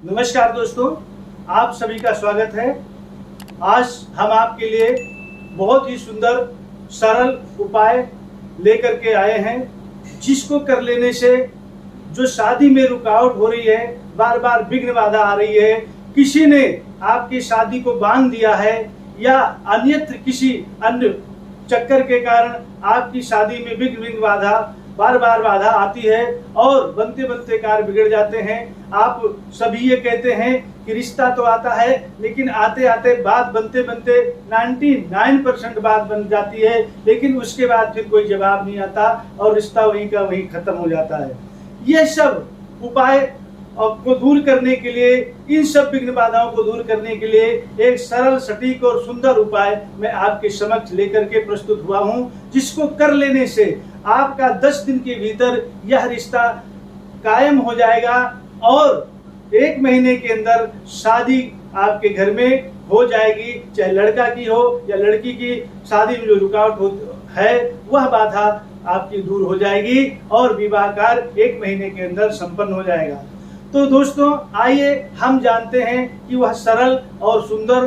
नमस्कार दोस्तों, आप सभी का स्वागत है। आज हम आपके लिए बहुत ही सुंदर सरल उपाय लेकर के आए हैं, जिसको कर लेने से जो शादी में रुकावट हो रही है, बार बार विघ्न बाधा आ रही है, किसी ने आपकी शादी को बांध दिया है या अन्यत्र किसी अन्य चक्कर के कारण आपकी शादी में विघ्न बाधा बार बार बाधा आती है और बनते बनते कार्य बिगड़ जाते हैं। आप सभी ये कहते हैं कि रिश्ता तो आता है, लेकिन आते आते बात बनते बनते 99% बात बन जाती है, लेकिन उसके बाद फिर कोई जवाब नहीं आता और रिश्ता वहीं का वहीं खत्म हो जाता है। ये सब उपाय को दूर करने के लिए, इन सब विघ्न बाधाओं को दूर करने के लिए एक सरल, सटीक और सुंदर उपाय मैं आपके समक्ष लेकर के प्रस्तुत हुआ हूं, जिसको कर लेने से आपका 10 दिन के भीतर यह रिश्ता कायम हो जाएगा और 1 महीने के अंदर शादी आपके घर में हो जाएगी। चाहे लड़का की हो या लड़की की, शादी में जो रुकावट है वह बाधा आपकी दूर हो जाएगी और विवाह कार्य 1 महीने के अंदर संपन्न हो जाएगा। तो दोस्तों, आइए हम जानते हैं कि वह सरल और सुंदर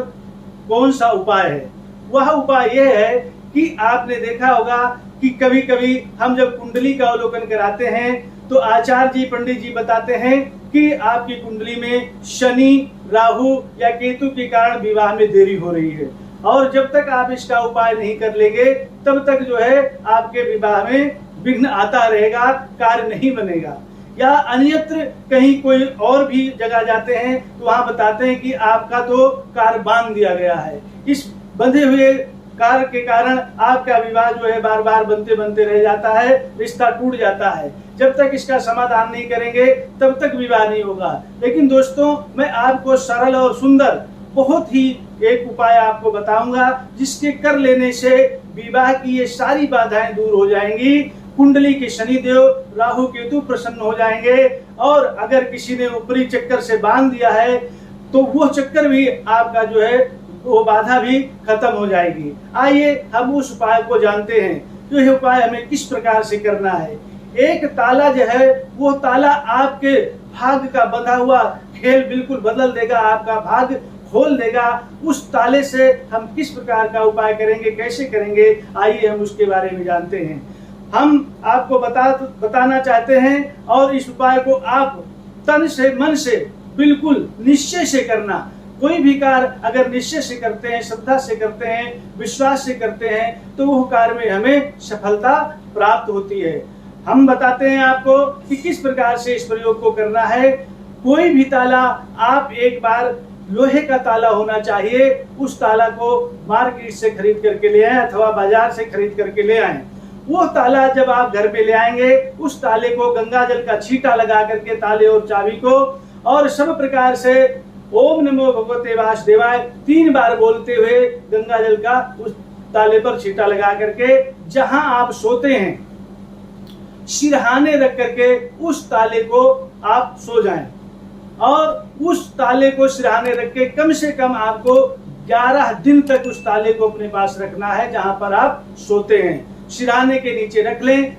कौन सा उपाय है। वह उपाय यह है कि आपने देखा होगा कि कभी कभी हम जब कुंडली का अवलोकन कराते हैं तो आचार्य जी, पंडित जी बताते हैं कि आपकी कुंडली में शनि, राहु या केतु के कारण विवाह में देरी हो रही है, और जब तक आप इसका उपाय नहीं कर लेंगे तब तक जो है आपके विवाह में विघ्न आता रहेगा, कार्य नहीं बनेगा। या अन्यत्र कहीं कोई और भी जगह जाते हैं तो वहां बताते हैं कि आपका तो कार्य बांध दिया गया है। इस बंधे हुए कार्य के कारण आपका विवाह जो है बार बार बनते बनते रह जाता है, रिश्ता टूट जाता है। जब तक इसका समाधान नहीं करेंगे तब तक विवाह नहीं होगा। लेकिन दोस्तों, मैं आपको सरल और सुंदर बहुत ही एक उपाय आपको बताऊंगा, जिसके कर लेने से विवाह की ये सारी बाधाएं दूर हो जाएंगी। कुंडली के शनिदेव, राहु केतु प्रसन्न हो जाएंगे और अगर किसी ने ऊपरी चक्कर से बांध दिया है तो वो चक्कर भी आपका जो है वो बाधा भी खत्म हो जाएगी। आइए हम उस उपाय को जानते हैं। तो यह उपाय हमें किस प्रकार से करना है। एक ताला जो है वो ताला आपके भाग्य का बंधा हुआ खेल बिल्कुल बदल देगा, आपका भाग्य खोल देगा। उस ताले से हम किस प्रकार का उपाय करेंगे, कैसे करेंगे, आइए हम उसके बारे में जानते हैं। हम आपको बताना चाहते हैं और इस उपाय को आप तन से, मन से, बिल्कुल निश्चय से करना। कोई भी कार्य अगर निश्चय से करते हैं, श्रद्धा से करते हैं, विश्वास से करते हैं तो वो कार्य में हमें सफलता प्राप्त होती है। हम बताते हैं आपको कि किस प्रकार से इस प्रयोग को करना है। कोई भी ताला आप एक बार, लोहे का ताला होना चाहिए, उस ताला को मार्केट से खरीद करके ले आए अथवा बाजार से खरीद करके ले आए। वो ताला जब आप घर पे ले आएंगे, उस ताले को गंगा जल का छींटा लगा करके ताले और चाबी को, और सब प्रकार से ओम नमो भगवते वासुदेवाय 3 बार बोलते हुए गंगा जल का उस ताले पर छींटा लगा करके जहां आप सोते हैं सिरहाने रख करके उस ताले को आप सो जाएं, और उस ताले को सिरहाने रख के कम से कम आपको 11 दिन तक उस ताले को अपने पास रखना है जहां पर आप सोते हैं। सिरहाने के नीचे रख लें।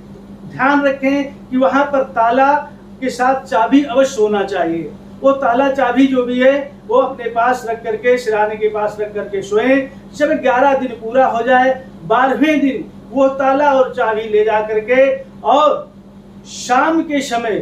ध्यान रखें कि वहां पर ताला के साथ चाबी अवश्य होना चाहिए। वो ताला चाबी जो भी है वो अपने पास रख करके, सिरहाने के पास रख करके सोएं। जब 11 दिन पूरा हो जाए, 12वें दिन वो ताला और चाबी ले जा करके और शाम के समय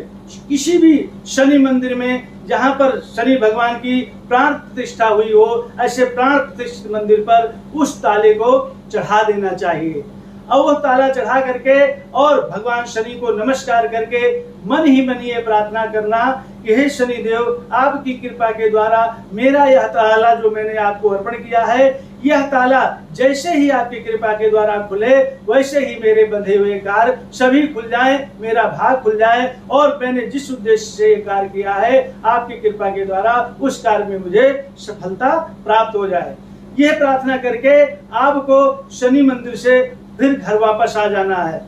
किसी भी शनि मंदिर में, जहां पर शनि भगवान की प्राण प्रतिष्ठा हुई हो, ऐसे प्राण प्रतिष्ठित मंदिर पर उस ताले को चढ़ा देना चाहिए। और वो ताला चढ़ा करके और भगवान शनि को नमस्कार करके मन ही मन ये प्रार्थना करना कि हे शनि देव, आपकी कृपा के द्वारा मेरा यह ताला जो मैंने आपको अर्पण किया है, यह ताला जैसे ही आपकी कृपा के द्वारा खुले वैसे ही मेरे बंधे हुए कार्य सभी खुल जाएं, मेरा भाग खुल जाए और मैंने जिस उद्देश्य से ये कार्य किया है आपकी कृपा के द्वारा उस कार्य में मुझे सफलता प्राप्त हो जाए। यह प्रार्थना करके आपको शनि मंदिर से फिर घर वापस आ जाना है।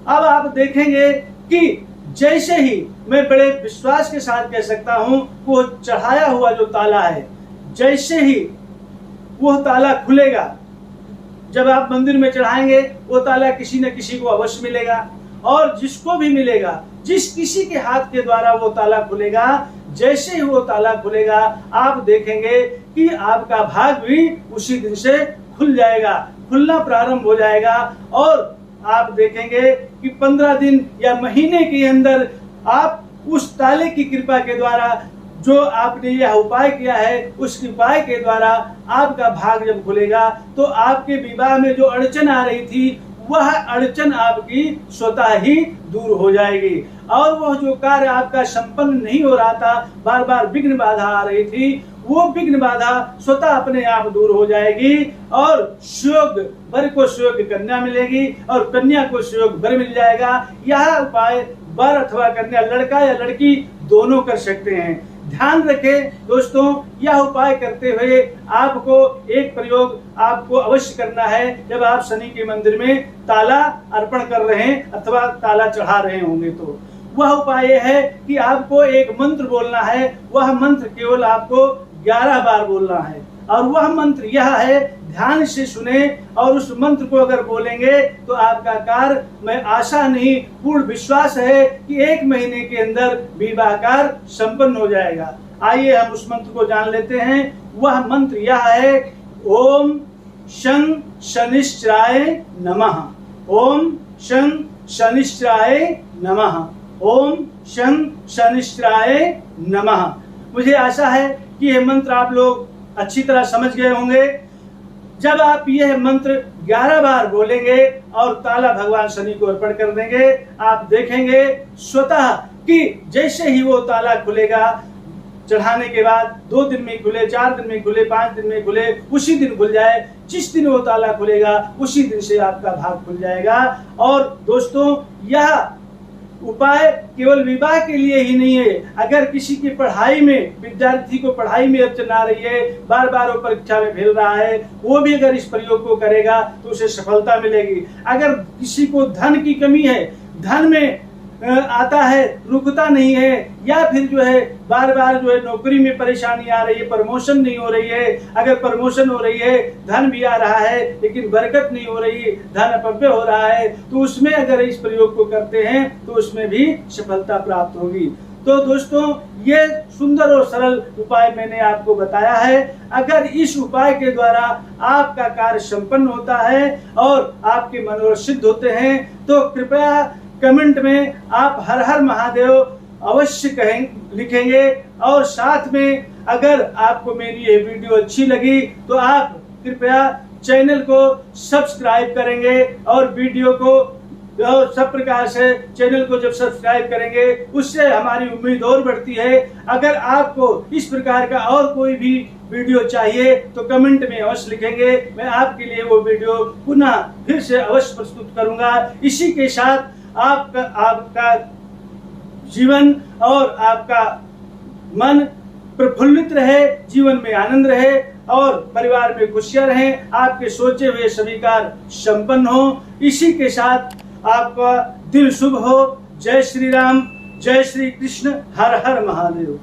अब आप देखेंगे कि जैसे ही, मैं बड़े विश्वास के साथ कह सकता हूं, वो चढ़ाया हुआ जो ताला है, जैसे ही वह ताला खुलेगा, जब आप मंदिर में चढ़ाएंगे वो ताला किसी न किसी को अवश्य मिलेगा, और जिसको भी मिलेगा, जिस किसी के हाथ के द्वारा वो ताला खुलेगा, जैसे ही वो ताला खुलेगा आप देखेंगे कि आपका भाग भी उसी दिन से खुल जाएगा, खुलना प्रारंभ हो जाएगा। और आप देखेंगे कि 15 दिन या महीने के अंदर आप उस ताले की कृपा के द्वारा जो आपने यह उपाय किया है, उस उपाय के द्वारा आपका भाग जब खुलेगा तो आपके विवाह में जो अड़चन आ रही थी वह अड़चन आपकी स्वतः ही दूर हो जाएगी। और वह जो कार्य आपका संपन्न नहीं हो रहा था, बार बार विघ्न बाधा आ रही थी, वो विघ्न बाधा स्वतः अपने आप दूर हो जाएगी। और सुयोग वर को सुयोग कन्या मिलेगी और कन्या को सुयोग वर मिल जाएगा। यह उपाय वर अथवा कन्या, लड़का या लड़की दोनों कर सकते हैं। ध्यान रखें दोस्तों, यह उपाय करते हुए आपको एक प्रयोग आपको अवश्य करना है। जब आप शनि के मंदिर में ताला अर्पण कर रहे हैं अथवा ताला चढ़ा रहे होंगे तो वह उपाय है कि आपको एक मंत्र बोलना है। वह मंत्र केवल आपको 11 बार बोलना है और वह मंत्र यह है, ध्यान से सुने और उस मंत्र को अगर बोलेंगे तो आपका कार्य में आशा नहीं पूर्ण विश्वास है कि 1 महीने के अंदर विवाह कार्य संपन्न हो जाएगा। आइए हम उस मंत्र को जान लेते हैं। वह मंत्र यह है, ओम शं शनिश्चराय नमः। ओम शं शनिश्चराय नमः। ओम शं शनिश्चराय नमः। मुझे आशा है कि यह मंत्र आप लोग अच्छी तरह समझ गए होंगे। जब आप यह मंत्र 11 बार बोलेंगे और ताला भगवान शनि को अर्पण कर देंगे, आप देखेंगे स्वतः कि जैसे ही वो ताला खुलेगा, चढ़ाने के बाद 2 दिन में खुले, 4 दिन में खुले, 5 दिन में खुले, उसी दिन खुल जाए। जिस दिन वो ताला खुलेगा उसी दिन से आपका भाग खुल जाएगा। और दोस्तों, यह उपाय केवल विवाह के लिए ही नहीं है। अगर किसी की पढ़ाई में, विद्यार्थी को पढ़ाई में अड़चन आ रही है, बार बार वो परीक्षा में फेल रहा है, वो भी अगर इस प्रयोग को करेगा तो उसे सफलता मिलेगी। अगर किसी को धन की कमी है, धन में आता है रुकता नहीं है, या फिर जो है बार बार जो है नौकरी में परेशानी आ रही है, प्रमोशन नहीं हो रही है, अगर प्रमोशन हो रही है, धन भी आ रहा है लेकिन बरकत नहीं हो रही, धन अपव्य हो रहा है, तो उसमें अगर इस प्रयोग को करते हैं तो उसमें भी सफलता प्राप्त होगी। तो दोस्तों, ये सुंदर और सरल उपाय मैंने आपको बताया है। अगर इस उपाय के द्वारा आपका कार्य संपन्न होता है और आपके मनोरथ सिद्ध होते हैं तो कृपया कमेंट में आप हर हर महादेव अवश्य लिखेंगे। और साथ में अगर आपको मेरी ये वीडियो अच्छी लगी तो आप कृपया चैनल को सब्सक्राइब करेंगे और वीडियो को और सब प्रकार से चैनल को जब सब्सक्राइब करेंगे उससे हमारी उम्मीद और बढ़ती है। अगर आपको इस प्रकार का और कोई भी वीडियो चाहिए तो कमेंट में अवश्य लिखेंगे, मैं आपके लिए वो वीडियो पुनः फिर से अवश्य प्रस्तुत करूंगा। इसी के साथ आपका जीवन और आपका मन प्रफुल्लित रहे, जीवन में आनंद रहे और परिवार में खुशियां रहें, आपके सोचे हुए सभी कार्य संपन्न हो। इसी के साथ आपका दिन शुभ हो। जय श्री राम, जय श्री कृष्ण, हर हर महादेव।